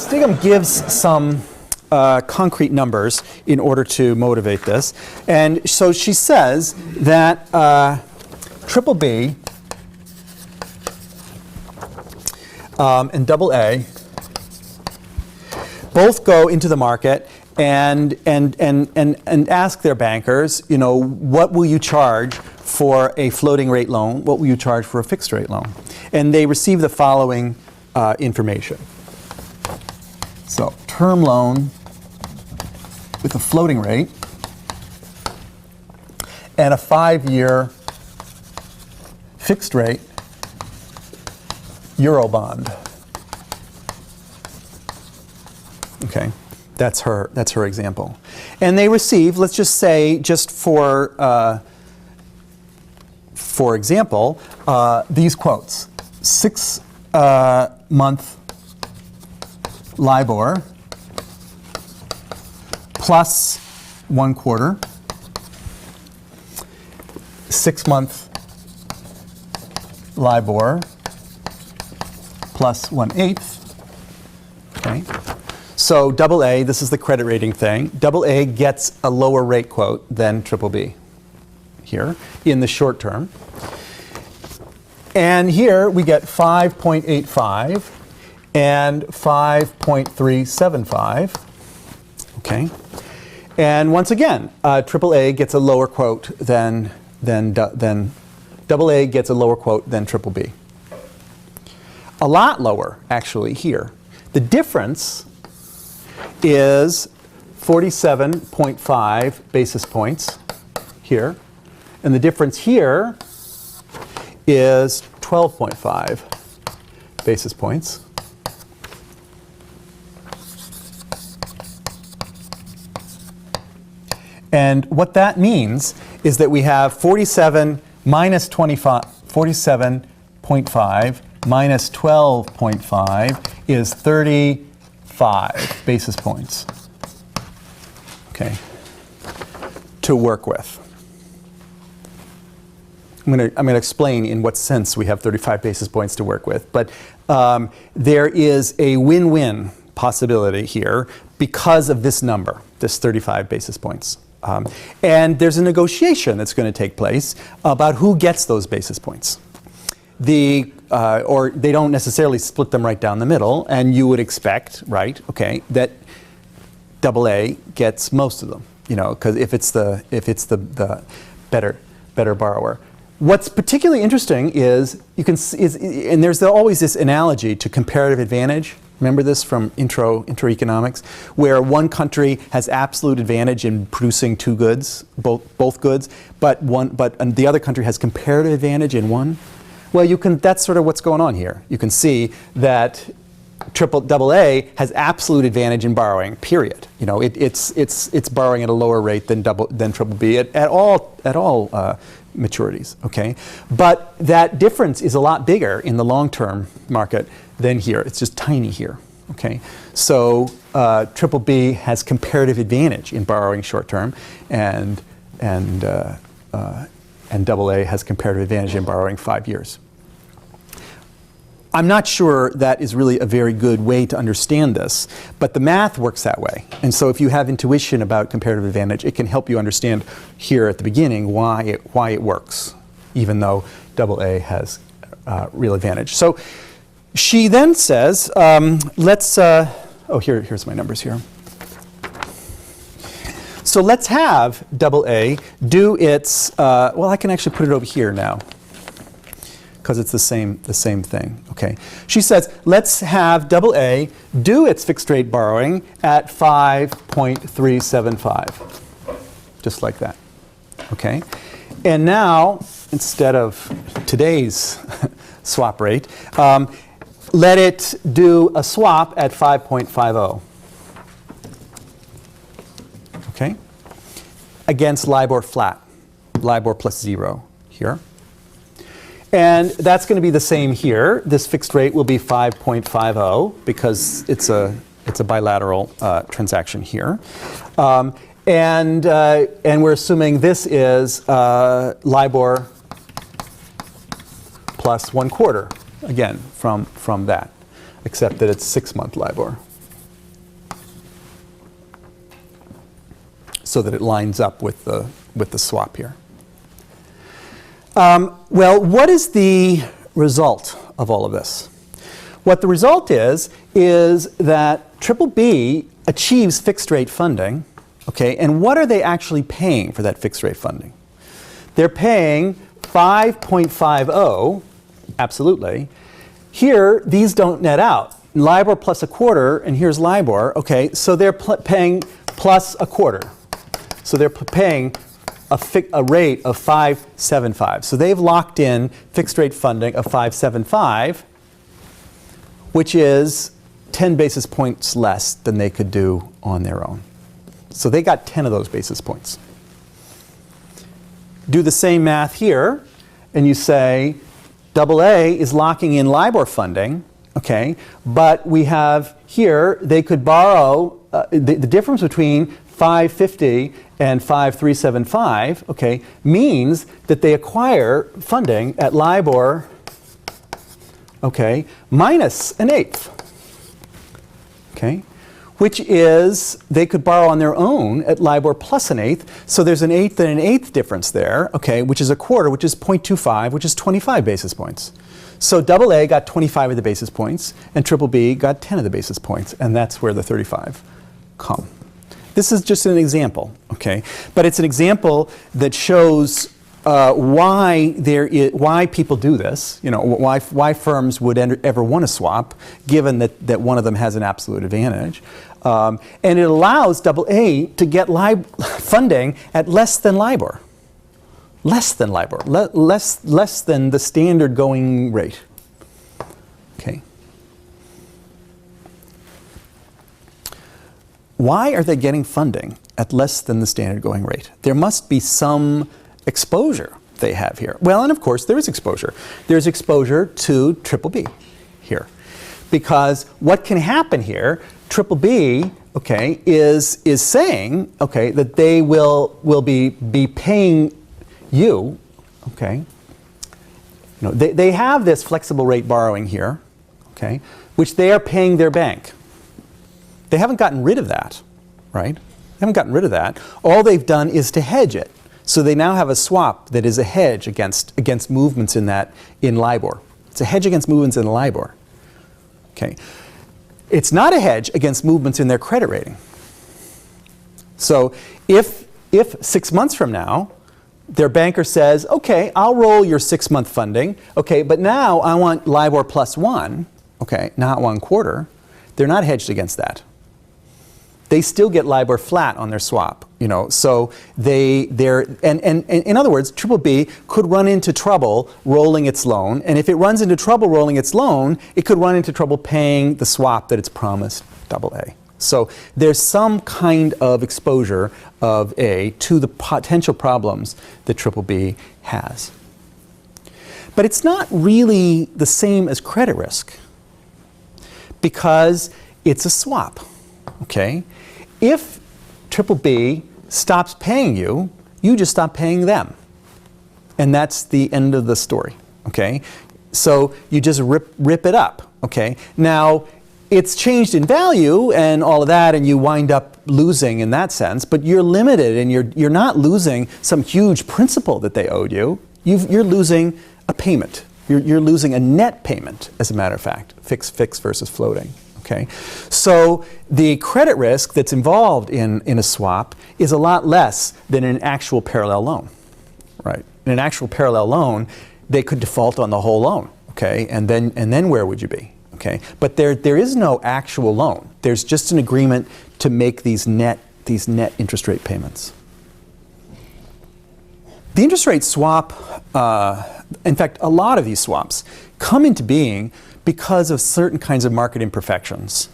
Stigum gives some concrete numbers in order to motivate this. And so she says that triple B and double A both go into the market and ask their bankers, you know, what will you charge for a floating rate loan? What will you charge for a fixed rate loan? And they receive the following information. So term loan with a floating rate and a 5-year fixed rate Euro bond. Okay, that's her example. And they receive, let's just say, just for example, these quotes: 6-month LIBOR plus 1/4, 6-month LIBOR plus 1/8. Okay. So double A, this is the credit rating thing. Double A gets a lower rate quote than triple B here in the short term. And here we get 5.85 and 5.375. Okay. And once again, triple A gets a lower quote than double A gets a lower quote than triple B. A lot lower, actually, here. The difference is 47.5 basis points here. And the difference here is 12.5 basis points. And what that means is that we have 47 minus 25, 47.5 minus 12.5 is 35 basis points, okay, to work with. I'm going to explain in what sense we have 35 basis points to work with, but there is a win-win possibility here because of this number, this 35 basis points. And there's a negotiation that's going to take place about who gets those basis points. Or they don't necessarily split them right down the middle, and you would expect, right, okay, that double A gets most of them, you know, because if it's the better borrower. What's particularly interesting is you can and there's always this analogy to comparative advantage. Remember this from intro economics, where one country has absolute advantage in producing two goods, both goods, but the other country has comparative advantage in one. Well, that's sort of what's going on here. You can see that double A has absolute advantage in borrowing, period. You know, it's borrowing at a lower rate than triple B at all maturities, okay? But that difference is a lot bigger in the long-term market than here. It's just tiny here, okay? So triple B has comparative advantage in borrowing short-term, and double A has comparative advantage in borrowing 5 years. I'm not sure that is really a very good way to understand this, but the math works that way. And so if you have intuition about comparative advantage, it can help you understand here at the beginning why it works, even though double A has real advantage. So she then says, here's my numbers here. So let's have double A do its, well, I can actually put it over here now, because it's the same thing, okay? She says, let's have double A do its fixed rate borrowing at 5.375, just like that, okay? And now, instead of today's swap rate, let it do a swap at 5.50, okay? Against LIBOR flat, LIBOR plus 0 here. And that's going to be the same here. This fixed rate will be 5.50 because it's a bilateral transaction here. And we're assuming this is LIBOR plus 1/4, again, from that, except that it's 6-month LIBOR. so that it lines up with the swap here. Well, what is the result of all of this? What the result is that triple B achieves fixed rate funding, okay, and what are they actually paying for that fixed rate funding? They're paying 5.50, absolutely. Here, these don't net out. LIBOR plus a quarter, and here's LIBOR, okay, so they're paying plus a quarter. So they're paying a rate of 5.75. So they've locked in fixed rate funding of 5.75, which is 10 basis points less than they could do on their own. So they got 10 of those basis points. Do the same math here, and you say AA is locking in LIBOR funding, okay, but we have here, they could borrow, the difference between 550 and 5.375, okay, means that they acquire funding at LIBOR, okay, minus an eighth, okay, which is they could borrow on their own at LIBOR plus an eighth. So there's an eighth and an eighth difference there, okay, which is a quarter, which is 0.25, which is 25 basis points. So AA got 25 of the basis points, and triple B got 10 of the basis points, and that's where the 35 come. This is just an example, okay, but it's an example that shows why people do this, you know, why firms would ever want to swap, given that one of them has an absolute advantage. And it allows AA to get funding at less than LIBOR. Less than LIBOR, less than the standard going rate. Okay. Why are they getting funding at less than the standard going rate? There must be some exposure they have here. Well, and of course there is exposure. There's exposure to triple B here. Because what can happen here, triple B, okay, is saying, okay, that they will be paying you, okay, you know, they have this flexible rate borrowing here, okay, which they are paying their bank. They haven't gotten rid of that, right? They haven't gotten rid of that. All they've done is to hedge it. So they now have a swap that is a hedge against movements in LIBOR. It's a hedge against movements in LIBOR. Okay. It's not a hedge against movements in their credit rating. So if 6 months from now, their banker says, okay, I'll roll your 6-month funding, okay, but now I want LIBOR plus 1, okay, not 1 quarter, they're not hedged against that. They still get LIBOR flat on their swap, you know, so and in other words, triple B could run into trouble rolling its loan, and if it runs into trouble rolling its loan, it could run into trouble paying the swap that it's promised AA. So there's some kind of exposure of A to the potential problems that triple B has. But it's not really the same as credit risk, because it's a swap, okay? If triple B stops paying you, you just stop paying them. And that's the end of the story, okay? So you just rip it up, okay? Now, it's changed in value and all of that, and you wind up losing in that sense, but you're limited, and you're not losing some huge principal that they owed you. You're losing a payment. You're losing a net payment, as a matter of fact, fixed versus floating. Okay, so the credit risk that's involved in a swap is a lot less than an actual parallel loan, right? In an actual parallel loan, they could default on the whole loan, okay, and then where would you be? Okay, but there is no actual loan. There's just an agreement to make these net interest rate payments. The interest rate swap, in fact, a lot of these swaps come into being because of certain kinds of market imperfections.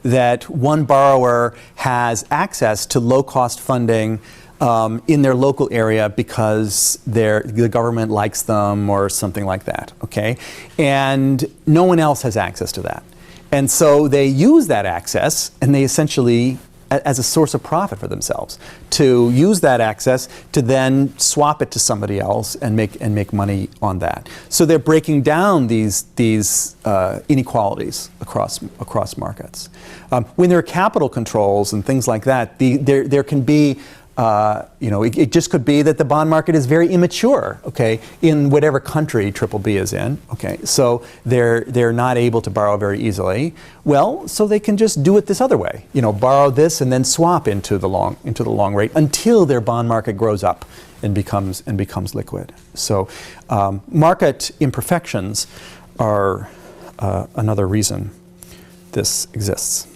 That one borrower has access to low-cost funding in their local area because the government likes them or something like that, okay? And no one else has access to that. And so they use that access, and they essentially, as a source of profit for themselves, to use that access to then swap it to somebody else and make money on that. So they're breaking down these inequalities across markets. When there are capital controls and things like that, there can be It just could be that the bond market is very immature, okay, in whatever country triple B is in, okay. So they're not able to borrow very easily. Well, so they can just do it this other way, borrow this and then swap into the long rate until their bond market grows up and becomes liquid. So market imperfections are another reason this exists.